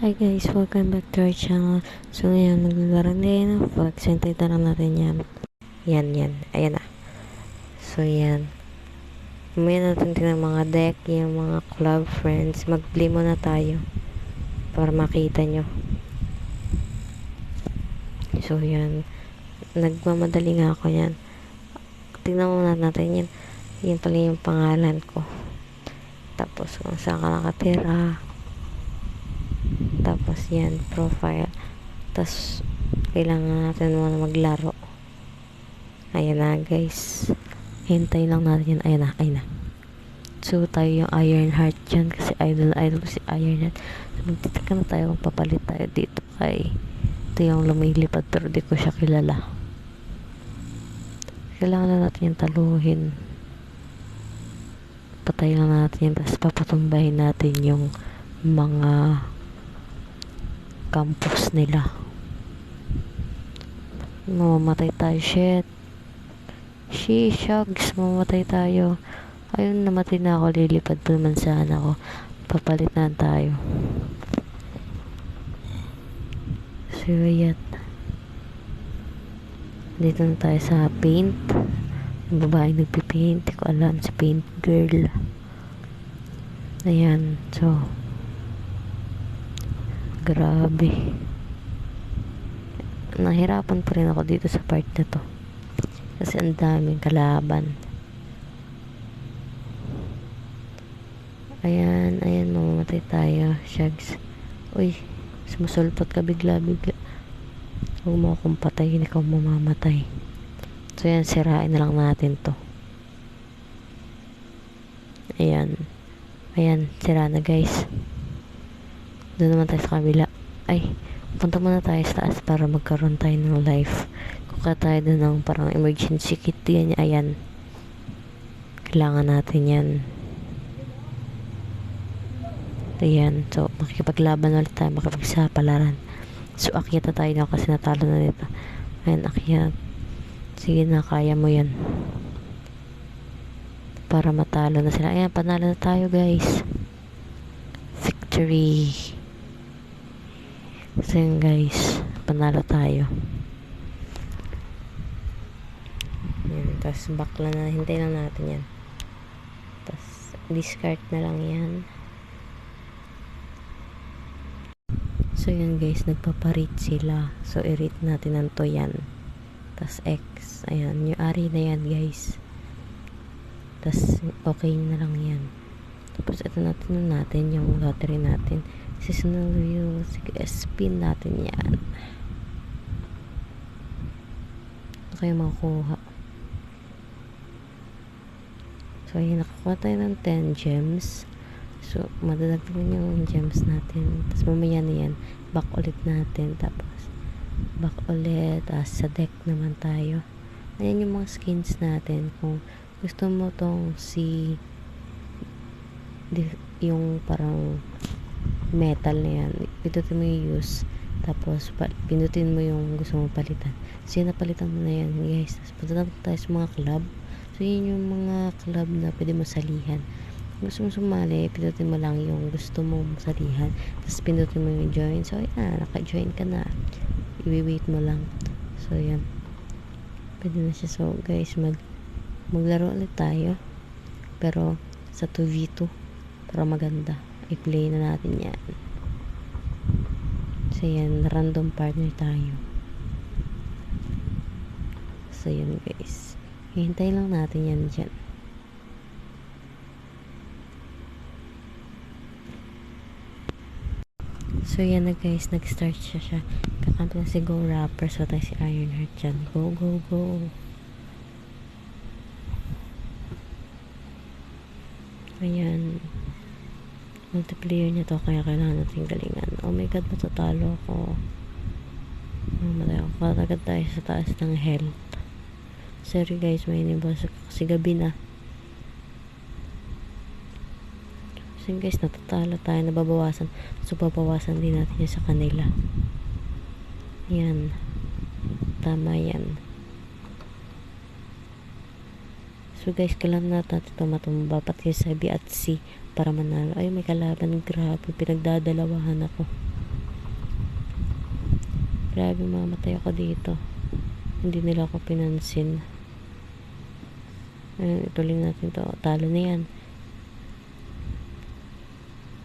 Hi guys, welcome back to our channel. So ngayon, maglalaro din ng flag. So hintayin na lang natin yan. Yan. Ayan na. So yan. Mamaya natin tingnan mga deck, yung mga club friends. Mag-play muna tayo. Para makita nyo. So yan. Nagmamadali nga ako yan. Tingnan muna natin yan. Yan pala yung pangalan ko. Tapos kung saan ka nakatira. Tapos yan, profile. Tapos kailangan natin muna maglaro. Ayan na guys. Hintay lang natin yan. Ayan na. So tayo yung Ironheart dyan. Kasi idol si Ironheart. So magtitika na tayo kung papalit tayo dito kay ito yung lumilipad pero di ko siya kilala. Kailangan na natin yung taluhin. Patay lang natin yan. Tapos papatumbahin natin yung mga campus nila. Mamamatay tayo. Shucks, mamamatay tayo. Ayun, namatay na ako. Lilipad pa naman sana ako. Papalit na tayo. So yan. Dito na tayo sa paint. Yung babae nagpipaint. Hindi ko alam, si paint girl. Ayan. So grabe. Nahirapan pa rin ako dito sa part na to. Kasi ang daming kalaban. Ayan, mamamatay tayo. Shags. Uy, sumusulpot ka bigla. Huwag mo akong patayin, ikaw mamamatay. So yan, sirain na lang natin to. Ayan, sira na guys. Doon naman tayo sa kabila. Ay, punta muna tayo sa taas para magkaroon tayo ng life. Kuka tayo doon ng parang emergency kit. Yan, ayan. Kailangan natin yan. Ayan. So, makikipaglaban ulit tayo. Makipagsapalaran. So, akyat na tayo na kasi natalo na dito. Ayan, akyat. Sige na, kaya mo yan. Para matalo na sila. Ayan, panalo na tayo guys. Victory. So yun guys, panalo tayo. Yan, tapos bakla na, hintay lang natin yan. Tapos discard na lang yan. So yun guys, nagpaparate sila. So i-rate natin ng to yan. Tapos X, ayan, yung ari na yan guys. Tapos okay na lang yan. Tapos ito natin yung lottery natin. Seasonal view. Sige, spin natin yan. Ito kayo makukuha. So ayun, nakakuha tayo ng 10 gems. So madadagdagan yung gems natin. Tapos mamaya na yan, back ulit natin. Tapos back ulit. Sa deck naman tayo. Ayan yung mga skins natin. Kung gusto mo tong yung parang metal na yan, pindutin mo yung use, tapos pindutin mo yung gusto mong palitan. So yun, napalitan mo na yan guys. Tapos punta na tayo sa mga club. So yun yung mga club na pwede mo salihan. Kung gusto mo sumali, pindutin mo lang yung gusto mong salihan, tapos pindutin mo yung join. So yan, naka-join ka na. I-wait mo lang. So yan, pwede na siya. So guys, maglaro ulit tayo, pero sa 2v2 para maganda. I-play na natin yan. So yan, random partner tayo. So yun guys, hintay lang natin yan dyan. So yan na guys, nag-start siya. Kakampi na si Go Rapper. So tayo si Ironheart dyan. Go. Ayan, multiplayer niya to, kaya kailangan natin galingan. Oh my god, matatalo ako. Mamatay ako. Patagad tayo sa taas ng health. Sorry guys, may inibos kasi gabi na. So guys, natatalo tayo, nababawasan. So babawasan din natin yun sa kanila. Yan, tama yan. So guys, kailangan natin ito matumba pati sa B at C para manalo. Ay, may kalaban, grabe, pinagdadalawahan ako. Grabe, mamatay ako dito. Hindi nila ako pinansin. Ayun, ituloy natin to. Talo na yan.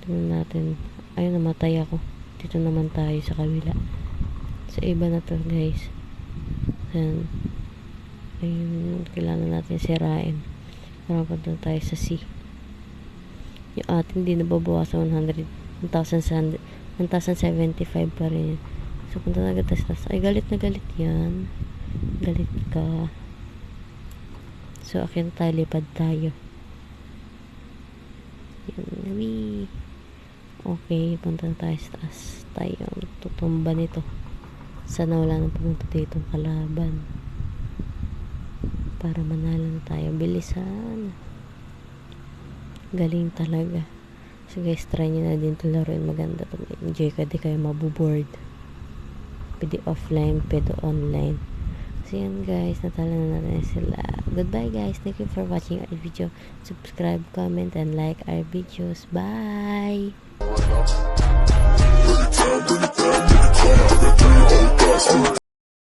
Tingnan natin. Ayun, namatay ako. Dito naman tayo sa kabila. Sa iba na to, guys. Ayun. Ayun, kailangan natin sirain. Para punta tayo sa C. Yung atin hindi nababawasan 1,075 pa rin. So, punta na agad tayo. Ay, galit na galit yan. Galit ka. So, akin tayo, lipad tayo. Yan, wee. Okay, punta na tayo sa taas. Tayo, tutumba nito. Sana wala nang pumunta dito ang kalaban. Para manalo na tayo. Bilisan. Galing talaga. So guys, try nyo na din ito laruin. Maganda to. Enjoy ka, di kayo mabuboard. Pwede offline, pwede online. So yan guys, natalo na natin sila. Goodbye guys. Thank you for watching our video. Subscribe, comment, and like our videos. Bye!